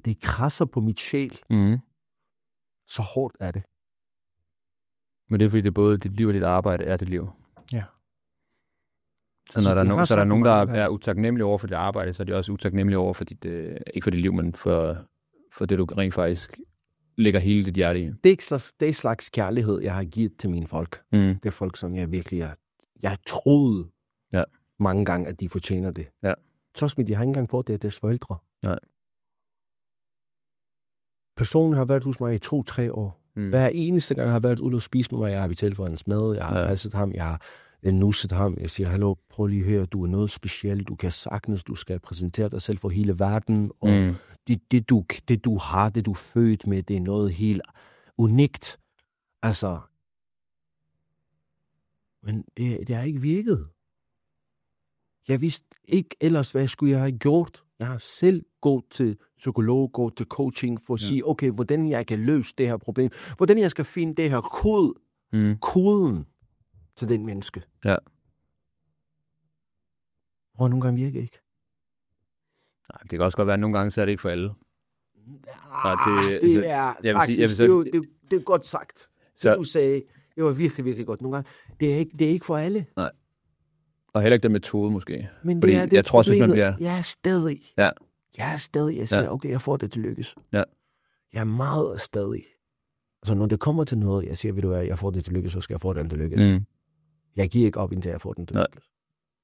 Det krasser på mit sjæl. Så hårdt er det. Men det er fordi, det er både dit liv og dit arbejde er dit liv. Ja. Så når der er nogen, der er utaknemmelige over for dit arbejde, så er de også utaknemmelige over for dit, ikke for dit liv, men for det, du rent faktisk lægger hele dit hjerte i. Det er ikke slags kærlighed, jeg har givet til mine folk. Det er folk, som jeg virkelig jeg troede mange gange, at de fortjener det. Ja. Trods med, de har ikke engang fået det af deres forældre. Nej. Personen har været hos mig i 2-3 år. Hver eneste gang, jeg har været ude og spise med mig, jeg har betalt for hans mad, jeg har passet ham, jeg har nusset ham, jeg siger, hallo, prøv lige at høre, du er noget specielt, du kan sagtens, du skal præsentere dig selv for hele verden, og det du har, det du er født med, det er noget helt unikt. Altså, men det har ikke virket. Jeg vidste ikke ellers, hvad skulle jeg have gjort. Jeg har selv gået til psykolog, gået til coaching, for at sige, okay, hvordan jeg kan løse det her problem. Hvordan jeg skal finde det her koden til den menneske. Ja. Og nogle gange virker ikke. Nej, det kan også godt være, at nogle gange så er det ikke for alle. Det er faktisk, det er godt sagt. Så du sagde, det var virkelig, virkelig godt. Nogle gange, det er ikke for alle. Nej. Og heller ikke den metode, måske. Men fordi det jeg tror også, hvis man bliver... Jeg er stadig. Ja. Jeg siger, okay, jeg får det til lykkes. Ja. Jeg er meget stadig. Altså, når det kommer til noget, jeg siger, ved du hvad, jeg får det til lykkes, så skal jeg få det til lykkes. Jeg giver ikke op, indtil jeg får den til lykkes.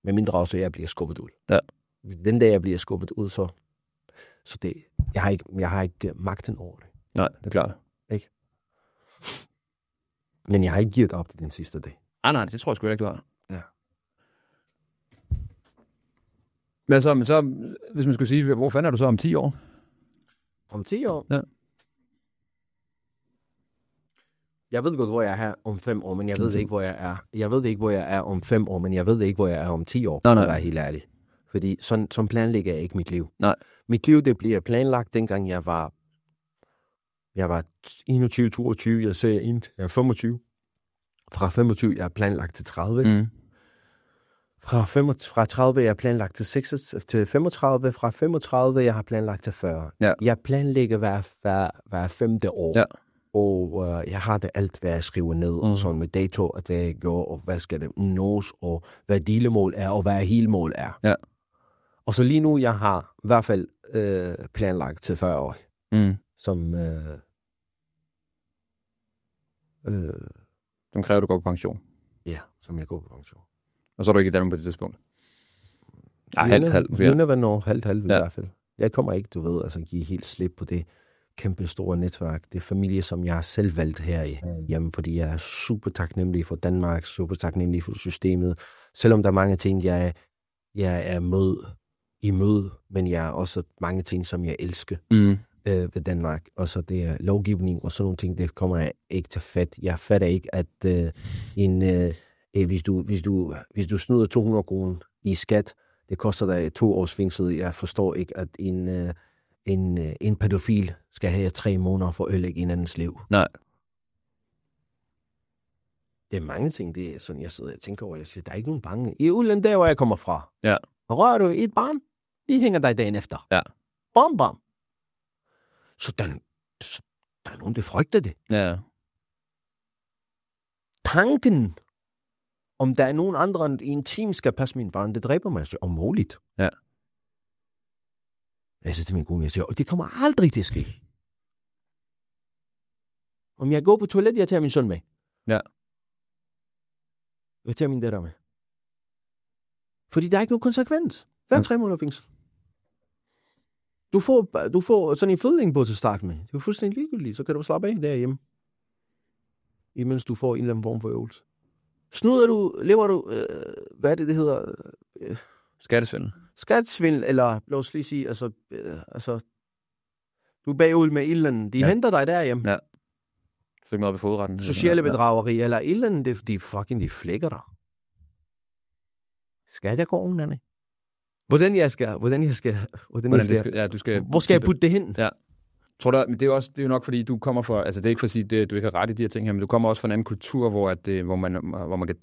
Med mindre også, jeg bliver skubbet ud. Ja. Den dag, jeg bliver skubbet ud, så det, jeg har ikke magten over det. Nej, det er klart. Ikke? Men jeg har ikke givet op til den sidste dag. Nej, det tror jeg sgu ikke, du har. Ja. Men så, hvis man skulle sige, hvor fanden er du så om 10 år? Om 10 år? Ja. Jeg ved godt, hvor jeg er om 5 år, men jeg ved ikke, hvor jeg er. Jeg ved ikke, hvor jeg er om 5 år, men jeg ved ikke, hvor jeg er om 10 år. Nej. Jeg er helt ærlig. Fordi sådan planlægger jeg ikke mit liv. Nej. Mit liv, det bliver planlagt, dengang jeg var 21, 22, jeg sagde, jeg er 25. Fra 25, jeg er planlagt til 30. Fra 30 jeg er planlagt til 35, fra 35 jeg har planlagt til 40. Ja. Jeg planlægger hver 5. år. Ja. Og jeg har det alt, hvad jeg skriver ned, sådan med dato, at hvad jeg gør, og hvad skal det nås, og hvad delmål er, og hvad helmål er. Ja. Og så lige nu, jeg har i hvert fald planlagt til 40 år, som som kræver, at du går på pension. Ja, som jeg går på pension. Og så er du ikke i Danmark på det tidspunkt? Nej, halvt. You never know, halvt i hvert fald. Jeg kommer ikke, du ved, altså give helt slip på det kæmpe store netværk. Det er familie, som jeg har selv valgt her i hjemme, fordi jeg er super taknemmelig for Danmark, super taknemmelig for systemet. Selvom der er mange ting, jeg er imod, men jeg er også mange ting, som jeg elsker ved Danmark. Og så det er lovgivning og sådan nogle ting, det kommer jeg ikke til fat. Jeg fatter ikke, at hvis du snyder 200 kroner i skat, det koster dig 2 års fængsel. Jeg forstår ikke, at en pædofil skal have 3 måneder for at ødelægge en andens liv. Nej. Det er mange ting, det er sådan, jeg sidder og tænker over. Jeg siger, der er ikke nogen bange. I udlandet, der hvor jeg kommer fra. Ja. Rører du et barn, de hænger dig dagen efter. Ja. Bom, bom. Så der er nogen, der frygter det. Ja. Tanken, om der er nogen andre end en team, skal passe min barn, det dræber mig så umuligt. Ja. Jeg siger til min kone, jeg siger, det kommer aldrig til at ske. Om jeg går på toilet, jeg tager min søn med. Ja. Jeg tager min datter med. Fordi der er ikke nogen konsekvens. 3 måneder fængsel. Du får sådan en fødning på til start med. Det er fuldstændig ligegyldigt. Så kan du slappe af derhjemme. Imens du får en eller anden form for øvelse. Snyder du, lever du, hvad er det hedder? Skattesvindel. Skattesvindel, eller lad os lige sige, altså du er bagud med et eller andet. De henter dig derhjemme. Ja. Fik noget ved fodretten. Sociale bedrageri, eller et eller andet, de flækker dig. Skal jeg gå ordentligt? Hvordan jeg skal, hvor skal jeg putte det hen? Ja. Tror du, men det er jo nok fordi du kommer fra, altså det er ikke for at sige, du ikke har ret i de her ting her, men du kommer også fra en anden kultur, hvor man kan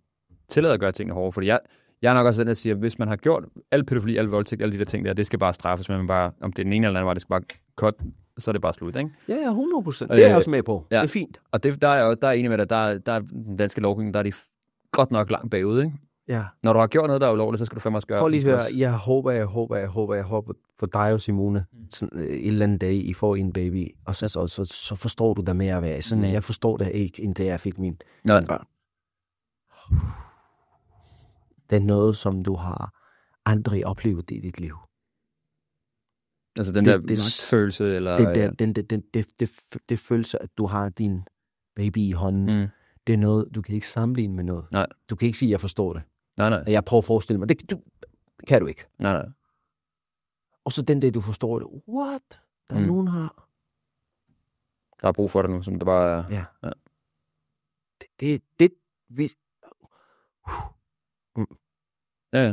tillade at gøre tingene hårdere, fordi jeg er nok også den, der siger, hvis man har gjort al pædofili, al voldtægt, alle de der ting der, det skal bare straffes, men bare, om det er den ene eller anden vej, det skal bare cut, så er det bare slut, ikke? Ja, 100%. Det er jeg også med på. Ja. Det er fint. Og der er enig med dig, der er den danske lovgivning, der er de godt nok langt bagud, ikke? Ja. Når du har gjort noget, der er ulovligt, så skal du fandme også gøre. Prøv lige at høre, jeg håber for dig og Simone, sådan, en eller anden dag, I får en baby, og så forstår du der mere at være. Sådan, jeg forstår det ikke, indtil jeg fik min børn. Det er noget, som du har aldrig oplevet i dit liv. Altså den der følelse, eller... Det følelse, at du har din baby i hånden, det er noget, du kan ikke sammenligne med noget. Nej. Du kan ikke sige, at jeg forstår det. Nej. Jeg prøver at forestille mig. Det kan du ikke. Nej. Og så den dag, du forstår det. What? Der er nogen her. Der er brug for det nu, som det bare er. Ja. Ja.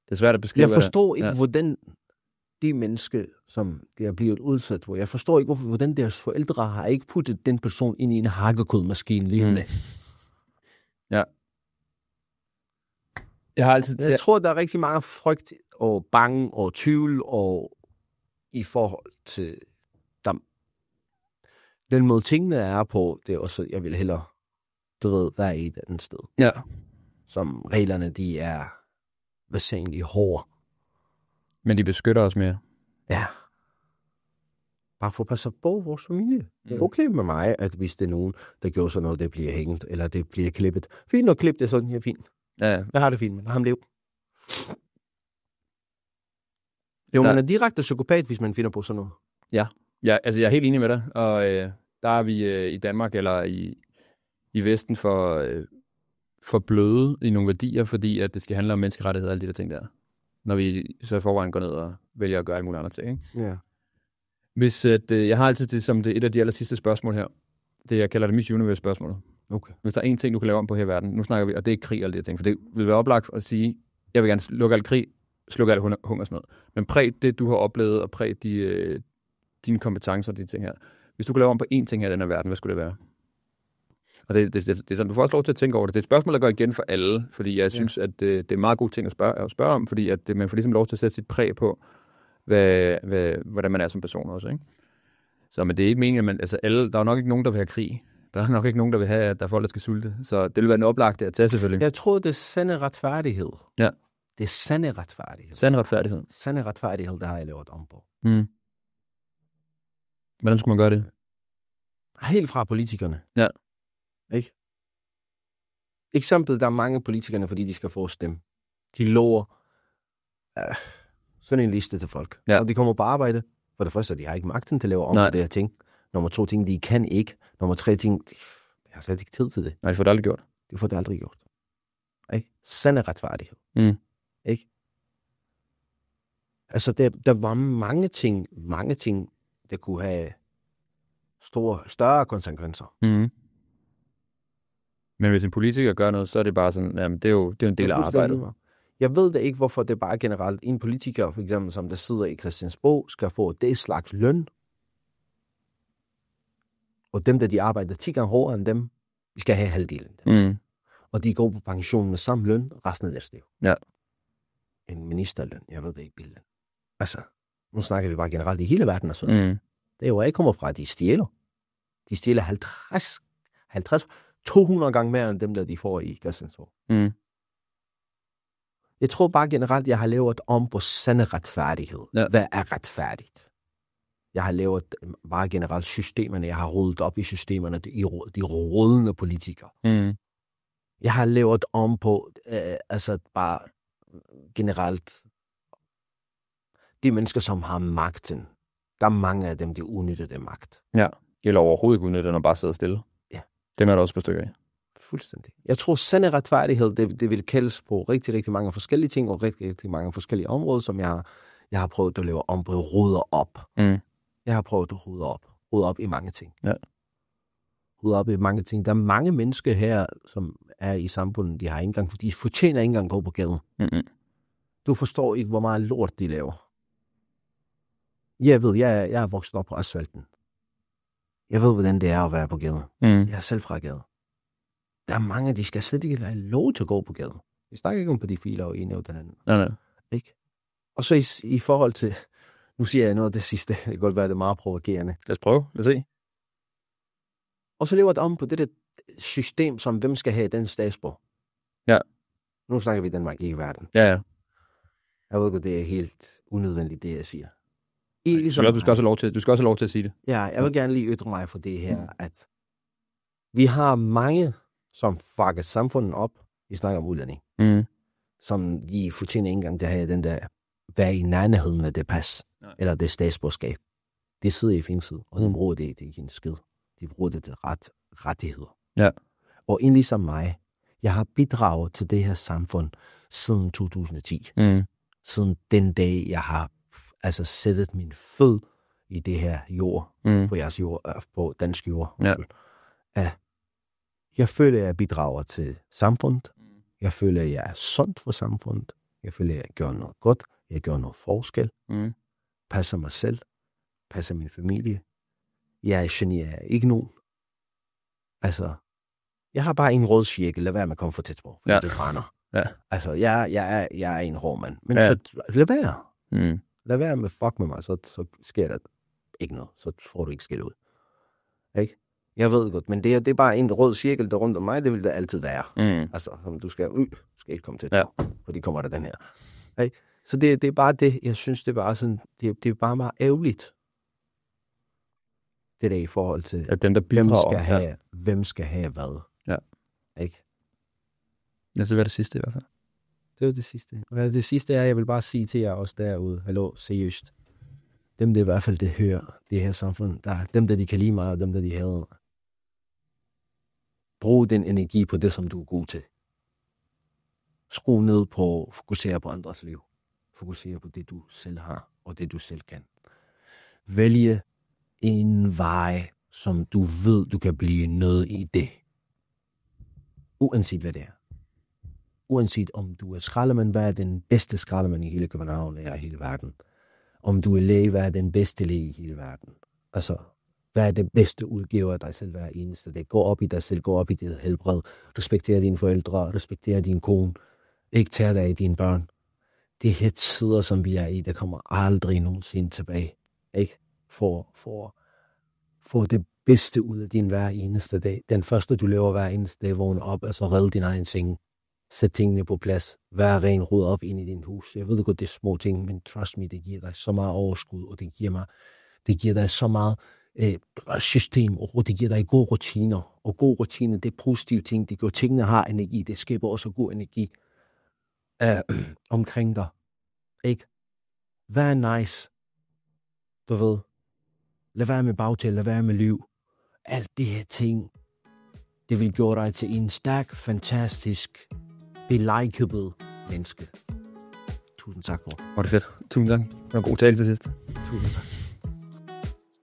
Det er svært at beskrive. Jeg forstår ikke, hvordan de mennesker, som de er blevet udsat for, jeg forstår ikke, hvordan deres forældre har ikke puttet den person ind i en hakkekodmaskine liggende. Ja. Jeg tror, der er rigtig meget frygt og bange og tvivl og i forhold til den måde tingene er på, det er også, jeg vil hellere, være i et andet sted. Ja. Som reglerne, de er væsentligt hårde. Men de beskytter os mere. Ja. Bare for at passe på vores familie. Det er okay med mig, at hvis det er nogen, der gør sådan noget, det bliver hængt, eller det bliver klippet. Fint at klippe det sådan her, fint. Ja. Jeg har det fint, men lad ham leve. Jo, man er direkte psykopat, hvis man finder på sådan noget. Ja, altså jeg er helt enig med dig, og der er vi i Danmark, eller i Vesten, for bløde i nogle værdier, fordi at det skal handle om menneskerettigheder og alle de der ting der. Når vi så i forvejen går ned og vælger at gøre alle mulige andre ting, ikke? Ja. Hvis jeg har altid det som et af de aller sidste spørgsmål her, det jeg kalder det Miss Universe-spørgsmålet. Okay. Hvis der er én ting, du kan lave om på her i verden, nu snakker vi, og det er krig og alle de ting, for det vil være oplagt at sige, jeg vil gerne lukke al krig, slukke al hungersnød. Men præg det, du har oplevet, og præg dine kompetencer og de ting her. Hvis du kan lave om på én ting her i den her verden, hvad skulle det være? Og det er sådan, du får også lov til at tænke over det. Det er et spørgsmål, der går igen for alle, fordi jeg synes, at det er en meget god ting at spørge om, fordi at man får ligesom lov til at sætte sit præg på, hvordan man er som person også, ikke? Så men det er ikke meningen, at man, altså der er nok ikke nogen, der vil have krig. Der er nok ikke nogen, der vil have, at der er folk, der skal sulte. Så det vil være en oplagt at tage selvfølgelig. Jeg tror, det er sande retfærdighed. Ja. Det er sande retfærdighed. Sand retfærdighed. Sande retfærdighed, der har jeg lavet om på. Hvordan skulle man gøre det? Helt fra politikerne. Ja. Ikke? Eksempel, der er mange politikerne, fordi de skal få stemme. De lover sådan en liste til folk. Ja. Og de kommer på arbejde. For det første, de har ikke magten til at lave om på det her ting. Nummer 2 ting, de kan ikke. Nummer 3 ting, de har slet ikke tid til det. Nej, de får det aldrig gjort. De får det aldrig gjort. Ikke? Sande retfærdighed. Ikke? Altså, der var mange ting, der kunne have større konsekvenser. Men hvis en politiker gør noget, så er det bare sådan, jamen det er jo en del af arbejdet. Jeg ved da ikke, hvorfor det bare generelt en politiker, for eksempel, som der sidder i Christiansborg, skal få det slags løn. Og dem, der de arbejder 10 gange hårdere end dem, vi skal have halvdelen. Og de går på pension med samme løn resten af deres liv. Ja. En ministerløn, jeg ved det ikke billedet. Altså, nu snakker vi bare generelt i hele verden og sådan. Det er jo ikke kommer fra, at de stjæler. De stjæler 200 gange mere end dem, der de får i Christiansborg. Jeg tror bare generelt, jeg har lavet om på sande retfærdighed. Ja. Hvad er retfærdigt? Jeg har lavet bare generelt systemerne. Jeg har rullet op i systemerne, de rådende politikere. Jeg har lavet om på, altså bare generelt, de mennesker, som har magten. Der er mange af dem, der udnytter det magt. Ja, eller overhovedet ikke udnytter, når bare sidder stille. Ja. Dem er der også på stykker af. Fuldstændig. Jeg tror, sande retfærdighed, det vil kaldes på rigtig, rigtig mange forskellige ting, og rigtig, rigtig mange forskellige områder, som jeg har prøvet at lave om på, rydde op. Jeg har prøvet at rydde op i mange ting. Ja. Rydde op i mange ting. Der er mange mennesker her, som er i samfundet, de fortjener ikke engang at gå på gaden. Du forstår ikke, hvor meget lort de laver. Jeg ved, jeg er vokset op på asfalten. Jeg ved, hvordan det er at være på gaden. Jeg er selv fra gaden. Der er mange, de skal slet ikke have lov til at gå på gaden. Vi snakker ikke om på de filer og en af den anden. Nej. Ikke? Og så i forhold til, nu siger jeg noget af det sidste, det kan godt være, det er meget provokerende. Lad os prøve, lad os se. Og så lever det om på det der system, som hvem skal have den statsborg. Ja. Nu snakker vi Danmark, ikke verden. Ja. Jeg ved godt, det er helt unødvendigt, det jeg siger. Ligesom du skal også have lov til at sige det. Ja, jeg vil gerne lige ytre mig for det her, at vi har mange, som fucker samfundet op. Vi snakker om udlænding. Som de fortjener ikke engang til at have den der, være i nærheden af det pas, eller det statsborgerskab. Det sidder i fængsel, og de bruger det ikke en skid. De bruger det til rettigheder. Ja. Og egentlig som mig, jeg har bidraget til det her samfund siden 2010. Siden den dag, jeg har sættet min fød i det her jord, på jeres jord, på dansk jord. Ja. Jeg føler, at jeg bidrager til samfundet. Jeg føler, at jeg er sundt for samfundet. Jeg føler, at jeg gør noget godt. Jeg gør noget forskel. Passer mig selv. Passer min familie. Jeg generer ikke nogen. Altså, jeg har bare en rød cirkel. Lad være med at komme for tæt på. For det brænder. Ja. Altså, jeg er en hård mand. Men så lad være. Lad være med fuck med mig, så sker der ikke noget. Så får du ikke skæld ud. Ikke? Jeg ved godt, men det er bare en rød cirkel, der rundt om mig, det vil det altid være. Altså, som du skal ikke komme til, fordi kommer der den her. Ikke? Så det er bare det, jeg synes, det er bare sådan, det er bare meget ærgerligt. Det der i forhold til, at dem, der bidrager, hvem skal have hvad. Ja. Ikke? Ja, det var det sidste i hvert fald. Det var det sidste. Det sidste er, jeg vil bare sige til jer også derude, hallo, seriøst. Dem, der i hvert fald det hører, det her samfund, der er dem, der de kan lide mig, og dem, der de hader. Brug den energi på det, som du er god til. Skru ned på, fokusere på andres liv. Fokusere på det, du selv har, og det, du selv kan. Vælge en vej, som du ved, du kan blive noget i det. Uanset hvad det er. Uanset om du er skraldemand, hvad er den bedste skraldemand i hele København eller i hele verden. Om du er læge, hvad er den bedste læge i hele verden. Altså, hvad er det bedste udgiver af dig selv hver eneste dag. Gå op i dig selv, gå op i dit helbred. Respekter dine forældre, respekter din kone. Ikke tage dig af dine børn. Det her tider, som vi er i, der kommer aldrig nogensinde tilbage. Ikke? For få det bedste ud af din hver eneste dag. Den første, du laver hver eneste dag, vågne op, altså redde din egen seng. Sæt tingene på plads. Vær ren, rod op ind i din hus. Jeg ved godt, det er små ting, men trust me, det giver dig så meget overskud, og det giver dig så meget system, og det giver dig gode rutiner. Og gode rutiner, det er positive ting. Det gør tingene har energi. Det skaber også god energi omkring dig. Ikke? Vær nice. Du ved. Lad være med bagtal, lad være med liv. Alt det her ting, det vil gøre dig til en stærk, fantastisk, belikeable menneske. Tusind tak, bror. Var det fedt. Tusind tak. Det var en god tale til sidst. Tusind tak.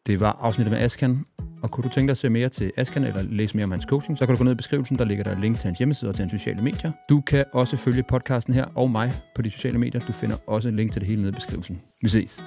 Det var afsnittet med Ashkan. Og kunne du tænke dig at se mere til Ashkan eller læse mere om hans coaching, så kan du gå ned i beskrivelsen, der ligger der et link til hans hjemmeside og til hans sociale medier. Du kan også følge podcasten her og mig på de sociale medier. Du finder også en link til det hele nede i beskrivelsen. Vi ses.